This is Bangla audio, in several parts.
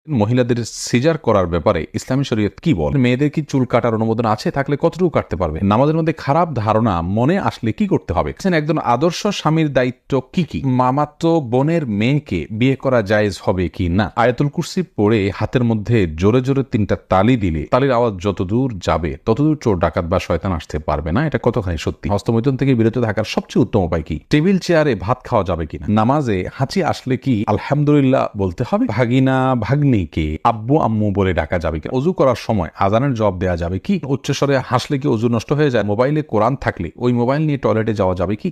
মহিলাদের সিজার করার ব্যাপারে ইসলামী শরীয়ত কি বলে? মেয়েদের কি চুল কাটার অনুমোদন আছে? থাকলে কতটুকু কাটতে পারবে? নামাজের মধ্যে খারাপ ধারণা মনে আসলে কি করতে হবে? একজন আদর্শ স্বামীর দায়িত্ব কি কি? মামাতো বোনের মেয়েকে বিয়ে করা জায়েজ হবে কি না? আয়াতুল কুরসি পড়ে হাতের মধ্যে জোরে জোরে 3টা তালি দিলে তালির আওয়াজ যতদূর যাবে ততদূর চোর ডাকাত বা শয়তান আসতে পারবে না। এটা কতখানি সত্যি? হস্তমৈথুন থেকে বিরত থাকার সবচেয়ে উত্তম উপায় কি? টেবিল চেয়ারে ভাত খাওয়া যাবে কিনা? নামাজে হাঁচি আসলে কি আলহামদুলিল্লাহ বলতে হবে? ভাগিনা ভাগ্নিকে আব্বু আম্মু বলে ডাকা যাবে কি? অজু করার সময় আজানের জবাব দেওয়া যাবে কি? উচ্চস্বরে হাসলে কি অজু নষ্ট হয়ে যায়? মোবাইলে কোরআন থাকলে ওই মোবাইল নিয়ে টয়লেটে যাওয়া যাবে কি?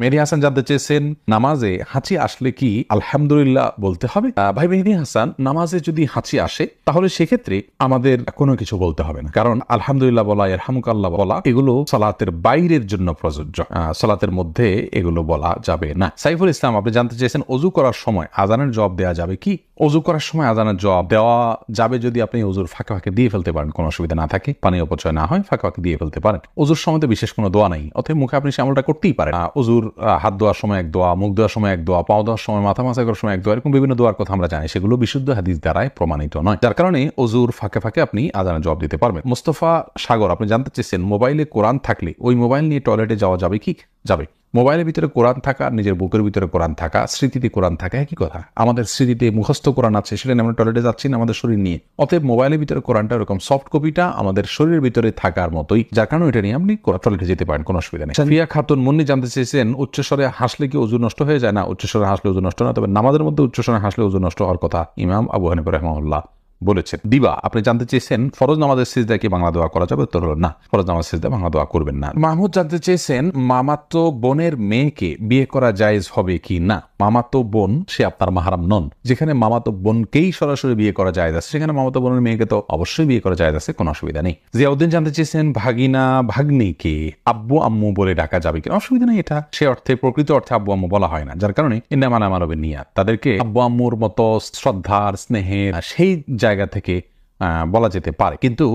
মেহেদী হাসান জানতে চেয়েছেন, নামাজে হাঁচি আসলে কি আলহামদুলিল্লাহ বলতে হবে? ভাই মেহেদী হাসান, নামাজে যদি হাঁচি আসে তাহলে সেক্ষেত্রে আমাদের কোনো কিছু বলতে হবে না, কারণ আলহামদুলিল্লাহ বলা, ইরহামুকাল্লাহ বলা এগুলো সালাতের বাইরের জন্য প্রযোজ্য। সালাতের মধ্যে এগুলো বলা যাবে না। সাইফুল ইসলাম, আপনি জানতে চেয়েছেন অজু করার সময় আজানের জবাব দেওয়া যাবে কি? অজু করার সময় আজানের জবাব দেওয়া যাবে যদি আপনি অজুর ফাঁকে ফাঁকে দিয়ে ফেলতে পারেন, কোনো অসুবিধা না থাকে, পানি অপচয় না হয়, ফাঁকে ফাঁকে দিয়ে ফেলতে পারেন। অজুর সময় তো বিশেষ কোনো দোয়া নাই, অতএব মুখে আপনি সে আমলটা করতেই পারেন। অজুর হাত ধোয়ার সময় এক দোয়া, মুখ ধোয়ার সময় এক দোয়া, পাও ধোয়ার সময়, মাথা মাসা করার সময় এক দোয়া, এরকম বিভিন্ন দোয়ার কথা আমরা জানি, সেগুলো বিশুদ্ধ হাদিস দ্বারাই প্রমাণিত নয়, যার কারণে অজুর ফাঁকে ফাঁকে আপনি আজানের জবাব দিতে পারবেন। মোস্তফা সাগর, আপনি জানতে চেয়েছেন মোবাইলে কোরআন থাকলে ওই মোবাইল নিয়ে টয়লেটে যাওয়া যাবে কি? যাবে। মোবাইলের ভিতরে কোরআন থাকা, নিজের বুকের ভিতরে কোরআন থাকা, স্মৃতিতে কোরআন থাকা একই কথা। আমাদের স্মৃতিতে মুখস্থ কোরআন আছে, সেটা নিয়ে আমরা টয়লেটে যাচ্ছি না আমাদের শরীর নিয়ে। অতএব মোবাইলের ভিতরে কোরআনটা এরকম সফট কপিটা আমাদের শরীরের ভিতরে থাকার মতোই, যার কারণে এটা নিয়ে আপনি টয়লেটে যেতে পারেন, কোনো অসুবিধা নেই। ফিয়া খাতুন মুন্নি জানতে চেয়েছেন, উচ্চস্বরে হাসলে কি অজু নষ্ট হয়ে যায়? না, উচ্চস্বরে হাসলে অজু নষ্ট না, তবে নামাজের মধ্যে উচ্চস্বরে হাসলে অজু নষ্ট হওয়ার কথা ইমাম আবু হানিফা রাহিমাহুল্লাহ বলেছেন। দিবা, আপনি জানতে চেয়েছেন ফরজ নামাজের সিজদায় কি বাংলা দোয়া করা যাবে? উত্তর হলো না, ফরজ নামাজের সিজদায় বাংলা দোয়া করবেন না। মাহমুদ জানতে চেয়েছেন মামাতো বোনের মেয়েকে বিয়ে করা জায়েজ হবে কি না? মামাতো বোন সে আপনার মাহারাম নন। যেখানে মামাতো বোনকেই সরাসরি বিয়ে করা জায়েজ আছে, সেখানে মামাতো বোনের মেয়েকে তো অবশ্যই বিয়ে করা জায়েজ আছে, কোনো অসুবিধা নেই। জিয়াউদ্দিন জানতে চেয়েছেন ভাগিনা ভাগ্নিকে আব্বু আম্মু বলে ডাকা যাবে কিনা? অসুবিধা নেই, এটা সে অর্থে প্রকৃত অর্থে আব্বু আম্মু বলা হয় না, যার কারণে ইন্নামা নামারবেন নিয়াত, তাদেরকে আব্বু আম্মুর মতো শ্রদ্ধার স্নেহের সেই জায়গা থেকে বলা যেতে পারে, কিন্তু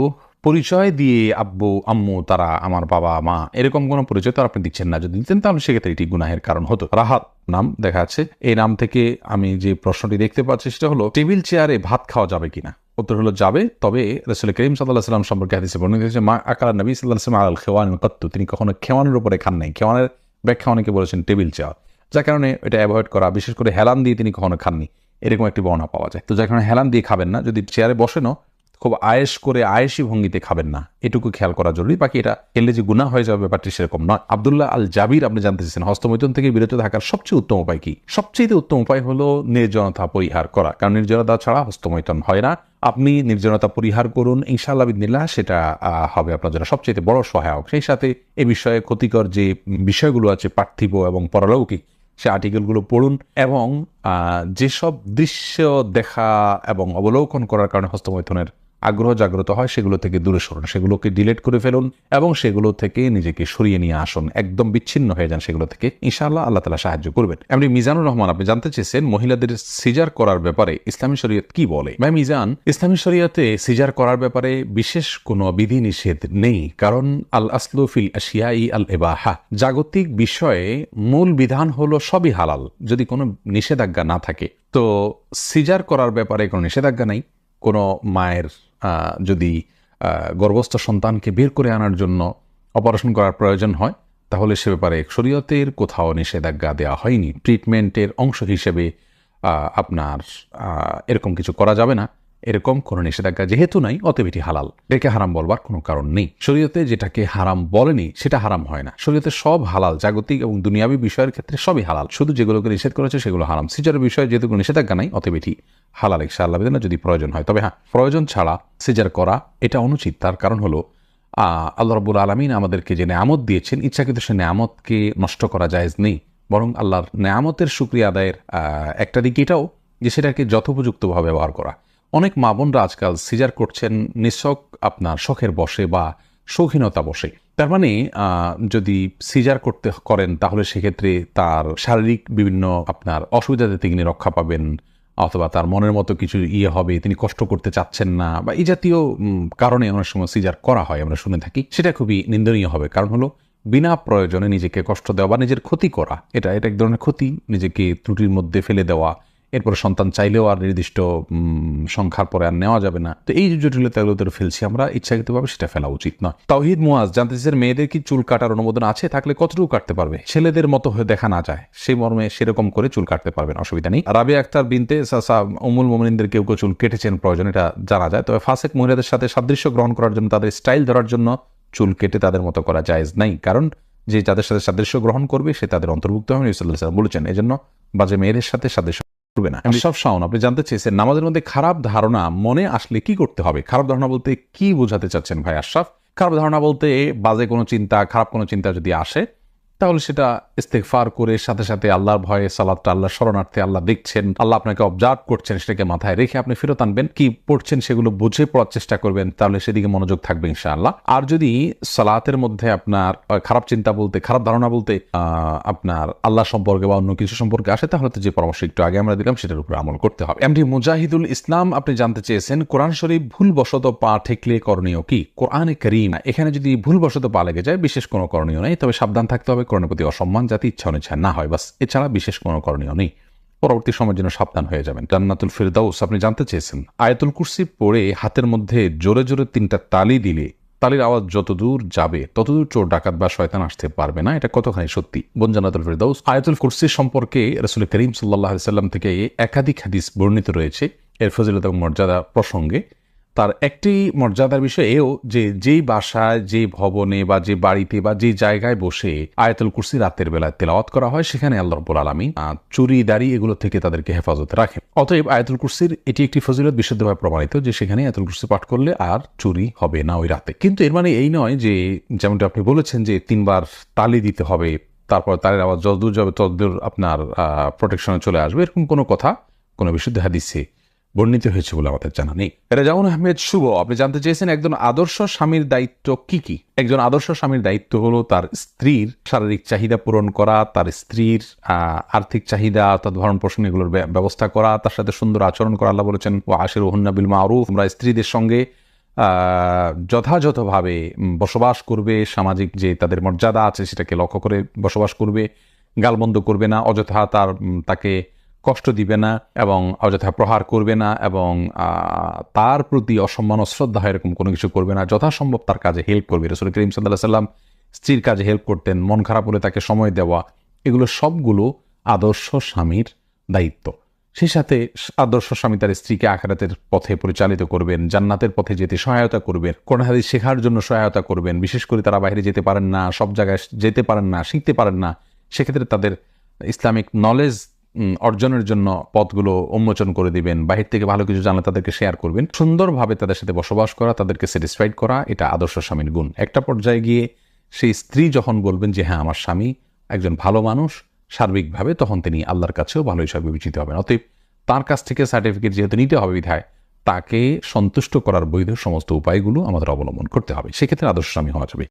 পরিচয় দিয়ে আব্বু আম্মু তারা আমার বাবা মা এরকম কোনো পরিচয় তো আপনি দিচ্ছেন না। যদি দিতেন তাহলে সেক্ষেত্রে এটি গুনাহের কারণ হতো। রাহাত নাম দেখা যাচ্ছে, এই নাম থেকে আমি যে প্রশ্নটি দেখতে পাচ্ছি সেটা হলো টেবিল চেয়ারে ভাত খাওয়া যাবে কিনা? উত্তর হলো যাবে, তবে রাসূল করিম সাল্লাল্লাহু আলাইহি ওয়াসাল্লাম সম্পর্কে হাদিসে বর্ণিত হয়েছে, মা আকালা নবী সাল্লাল্লাহু আলাইহি ওয়াসাল্লাম আল খিওয়ান কাত্তু, তিনি কখনো খেওয়ানের উপরে খান নাই। খেওয়ানের ব্যাখ্যা অনেকে বলেছেন টেবিল চেয়ার, যার কারণে এটা অ্যাভয়েড করা, বিশেষ করে হেলান দিয়ে তিনি কখনো খাননি, এরকম একটি বর্ণনা পাওয়া যায়। তো যার কারণে হেলান দিয়ে খাবেন না, যদি চেয়ারে বসেনও খুব আয়েশ করে আয়েশি ভঙ্গিতে খাবেন না, এটুকু খেয়াল করা জরুরি। বাকি এটা খেলে যে গুনাহ হয়ে যাবে ব্যাপারটি সেরকম নয়। আব্দুল্লাহ আল জাবির, আপনি জানতে চাইছেন হস্তমৈথুন থেকে বিরত থাকার সবচেয়ে উত্তম উপায় কি? সবচেয়ে উত্তম উপায় হলো নির্জনতা পরিহার করা, কারণ নির্জনতা ছাড়া হস্তমৈথুন হয় না। আপনি নির্জনতা পরিহার করুন, ইনশাআল্লাহ বিদিনিল্লাহ সেটা হবে আপনার জন্য সবচেয়ে বড় সহায়ক। সেই সাথে এ বিষয়ে ক্ষতিকর যে বিষয়গুলো আছে পার্থিব এবং পরলৌকিক, সে আর্টিকেলগুলো পড়ুন এবং যেসব দৃশ্য দেখা এবং অবলোকন করার কারণে হস্তমৈথুনের আগ্রহ জাগ্রত হয় সেগুলো থেকে দূরে সরুন, সেগুলোকে ডিলিট করে ফেলুন এবং সেগুলো থেকে নিজেকে সরিয়ে নিয়ে আসুন, একদম বিচ্ছিন্ন হয়ে যান সেগুলো থেকে, ইনশাআল্লাহ আল্লাহ তাআলা সাহায্য করবেন। এমনি মিজানুর রহমান, আপনি জানতে চেয়েছেন মহিলাদের সিজার করার ব্যাপারে ইসলামী শরীয়ত কি বলে? ভাই মিজান, ইসলামী শরীয়তে সিজার করার ব্যাপারে বিশেষ কোনো বিধি নিষেধ নেই, কারণ আল আসলু ফিল আশিয়াই আল ইবাহা, জাগতিক বিষয়ে মূল বিধান হলো সবই হালাল, যদি কোনো নিষেধাজ্ঞা না থাকে। তো সিজার করার ব্যাপারে কোনো নিষেধাজ্ঞা নাই। কোনো মায়ের যদি গর্ভস্থ সন্তানকে বের করে আনার জন্য অপারেশন করার প্রয়োজন হয় তাহলে সে ব্যাপারে শরীয়তের কোথাও নিষেধাজ্ঞা দেওয়া হয়নি। ট্রিটমেন্টের অংশ হিসেবে আপনার এরকম কিছু করা যাবে না, এরকম কোনো নিষেধাজ্ঞা যেহেতু নাই, অতএব এটি হালাল, একে হারাম বলবার কোনো কারণ নেই। শরীয়তে যেটাকে হারাম বলেনি সেটা হারাম হয় না। শরীয়তে সব হালাল, জাগতিক এবং দুনিয়াবী বিষয়ের ক্ষেত্রে সবই হালাল, শুধু যেগুলোকে নিষেধ করেছে সেগুলো হারাম। সিজারের বিষয়ে যেহেতু কোনো নিষেধাজ্ঞা নাই, অতএব এটি হালাল ইনশাআল্লাহ বিদিনা, যদি প্রয়োজন হয়। তবে হ্যাঁ, প্রয়োজন ছাড়া সিজার করা এটা অনুচিত। তার কারণ হলো আল্লাহ রাব্বুল আলামিন আমাদেরকে যে নেয়ামত দিয়েছেন, ইচ্ছাকৃত সে নেয়ামতকে নষ্ট করা জায়েজ নেই, বরং আল্লাহর নেয়ামতের শুকরিয়া আদায়ের একটা দিক এটাও যে সেটাকে যথোপযুক্তভাবে ব্যবহার করা। অনেক মা বোনরা আজকাল সিজার করছেন নিছক আপনার শখের বশে বা শৌখিনতা বশে। তার মানে যদি সিজার করেন তাহলে সেক্ষেত্রে তার শারীরিক বিভিন্ন আপনার অসুবিধা থেকে তিনি রক্ষা পাবেন, অথবা তার মনের মতো কিছু হবে, তিনি কষ্ট করতে চাচ্ছেন না, বা এই জাতীয় কারণে অনেক সময় সিজার করা হয়, আমরা শুনে থাকি। সেটা খুবই নিন্দনীয় হবে। কারণ হলো বিনা প্রয়োজনে নিজেকে কষ্ট দেওয়া বা নিজের ক্ষতি করা, এটা এক ধরনের ক্ষতি, নিজেকে ত্রুটির মধ্যে ফেলে দেওয়া, এরপরে সন্তান চাইলেও আর নির্দিষ্ট সংখ্যার পরে আর নেওয়া যাবে না। তো এই জটিলতাগুলো তো ফেলছি আমরা, ইচ্ছাকৃতভাবে সেটা ফেলা উচিত নয়। তাওহিদ মুয়াজ জানতে চাইছেন, মেয়েদের কি চুল কাটার অনুমোদন আছে, থাকলে কতটুকু কাটতে পারবে? ছেলেদের মতো হয়ে দেখা না যায় সেই মর্মে সেরকম করে চুল কাটতে পারবেন, অসুবিধা নেই। রাবিয়া আক্তার বিনতে উম্মুল মুমিনিনদের কেউ কেউ চুল কেটেছেন, প্রয়োজন এটা জানা যায়। তবে ফাসেক মহিলাদের সাথে সাদৃশ্য গ্রহণ করার জন্য, তাদের স্টাইল ধরার জন্য চুল কেটে তাদের মতো করা জায়েজ নাই, কারণ যে যাদের সাথে সাদৃশ্য গ্রহণ করবে সে তাদের অন্তর্ভুক্ত হবে, নবী সাল্লাল্লাহু আলাইহি ওয়াসাল্লাম বলেছেন। এজন্য বাজে মেয়েদের সাথে সাদৃশ্য করবে না। সব শাওন আপনি জানতে চেয়েছেন, নামাজের মধ্যে খারাপ ধারণা মনে আসলে কি করতে হবে? খারাপ ধারণা বলতে কি বোঝাতে চাচ্ছেন ভাই আশরাফ? খারাপ ধারণা বলতে বাজে কোনো চিন্তা, খারাপ কোনো চিন্তা যদি আসে, তাহলে সেটা ইস্তেগফার করে সাথে সাথে আল্লাহর ভয়ে সালাতটা, আল্লাহর শরণার্থে, আল্লাহ দেখছেন, আল্লাহ আপনাকে অবজার্ভ করছেন, সেটাকে মাথায় রেখে আপনি ফেরত আনবেন। কি পড়ছেন সেগুলো বুঝে পড়ার চেষ্টা করবেন, তাহলে সেদিকে মনোযোগ থাকবে ইনশাআল্লাহ। আর যদি সালাতের মধ্যে আপনার খারাপ চিন্তা বলতে, খারাপ ধারণা বলতে আপনার আল্লাহ সম্পর্কে বা অন্য কিছু সম্পর্কে আসে, তাহলে তো যে পরামর্শ একটু আগে আমরা দিলাম সেটার উপর আমল করতে হবে। এমডি মুজাহিদুল ইসলাম আপনি জানতে চেয়েছেন, কোরআন শরীফ ভুলবশত পা ঠেকলে করণীয় কি? কোরআনে কারীম এখানে যদি ভুলবশত পা লেগে যায়, বিশেষ কোনো করণীয় নেই, তবে সাবধান থাকতে হবে কোরআনের প্রতি অসম্মান যাতে ইচ্ছা অনিচ্ছা না হয়, বাস। এছাড়া বিশেষ কোনো করণীয় নেই। পরবর্তী সময়ের জন্য সাবধান হয়ে যাবেন। জান্নাতুল ফিরদাউস আপনি জানতে চেয়েছেন, আয়াতুল কুরসি পড়ে হাতের মধ্যে জোরে জোরে 3টা তালি দিলে তালির আওয়াজ যতদূর যাবে ততদূর চোর ডাকাত বা শয়তান আসতে পারবে না, এটা কতখানি সত্যি? বোন জান্নাতুল ফিরদাউস, আয়াতুল কুরসি সম্পর্কে রাসূল করিম সাল্লাল্লাহু আলাইহি ওয়াসাল্লাম থেকে একাধিক হাদিস বর্ণিত রয়েছে এর ফজিলত এবং মর্যাদা প্রসঙ্গে। তার একটি মর্যাদার বিষয় এও যে যেই বাসায়, যে ভবনে বা যে বাড়িতে বা যে জায়গায় বসে আয়াতুল কুরসি রাতের বেলায় তেলাওয়াত করা হয়, সেখানে আল্লাহ রাব্বুল আলামিন চুরি দাড়ি এগুলো থেকে তাদেরকে হেফাজতে রাখেন। অতএব আয়াতুল কুরসির এটি একটি ফজিলত বিশুদ্ধভাবে প্রমাণিত যে সেখানে আয়াতুল কুরসি পাঠ করলে আর চুরি হবে না ওই রাতে। কিন্তু এর মানে এই নয় যে, যেমনটা আপনি বলেছেন যে 3বার তালি দিতে হবে, তারপর তারের আওয়াজ যতদূর যাবে ততদূর আপনার প্রোটেকশনে চলে আসবে, এরকম কোনো কথা কোনো বিশুদ্ধ হাদিসে বর্ণিত হয়েছে বলে আমাদের জানা নেই। রেজাউন আহমেদ শুভ আপনি জানতে চেয়েছেন, একজন আদর্শ স্বামীর দায়িত্ব কি কি? একজন আদর্শ স্বামীর দায়িত্ব হলো তার স্ত্রীর শারীরিক চাহিদা পূরণ করা, তার স্ত্রীর আর্থিক চাহিদা অর্থাৎ ভরণ পোষণ এগুলোর ব্যবস্থা করা, তার সাথে সুন্দর আচরণ করা। আল্লাহ বলেছেন, ওয়া আশিরুহুন্না বিল মারুফ, তোমরা স্ত্রীদের সঙ্গে যথাযথভাবে বসবাস করবে, সামাজিক যে তাদের মর্যাদা আছে সেটাকে লক্ষ্য করে বসবাস করবে, গালমন্দ করবে না, অযথা তাকে কষ্ট দিবে না এবং অযথা প্রহার করবে না এবং তার প্রতি অসম্মান অশ্রদ্ধা এরকম কোনো কিছু করবে না, যথাসম্ভব তার কাজে হেল্প করবে। রাসূল করিম সাল্লাল্লাহু আলাইহি ওয়াসাল্লাম স্ত্রীর কাজে হেল্প করতেন, মন খারাপ হলে তাকে সময় দেওয়া, এগুলো সবগুলো আদর্শ স্বামীর দায়িত্ব। সেই সাথে আদর্শ স্বামী তার স্ত্রীকে আখিরাতের পথে পরিচালিত করবেন, জান্নাতের পথে যেতে সহায়তা করবেন, কোরআন হাদিস শেখার জন্য সহায়তা করবেন। বিশেষ করে তারা বাইরে যেতে পারেন না, সব জায়গায় যেতে পারেন না, শিখতে পারেন না, সেক্ষেত্রে তাদের ইসলামিক নলেজ অর্জনের জন্য পথগুলো উন্মোচন করে দিবেন। বাহির থেকে ভালো কিছু জানলে তাদেরকে শেয়ার করবেন। সুন্দরভাবে তাদের সাথে বসবাস করা, তাদেরকে স্যাটিসফাইড করা, এটা আদর্শ স্বামীর গুণ। একটা পর্যায়ে গিয়ে সেই স্ত্রী যখন বলবেন যে হ্যাঁ আমার স্বামী একজন ভালো মানুষ সার্বিকভাবে, তখন তিনি আল্লাহর কাছেও ভালো হিসাবে বিবেচিত হবেন। অতএব তার কাছ থেকে সার্টিফিকেট যেহেতু নিতে হবে বিধায় তাকে সন্তুষ্ট করার বৈধ সমস্ত উপায়গুলো আমাদের অবলম্বন করতে হবে, সেক্ষেত্রে আদর্শ স্বামী হওয়া যাবে।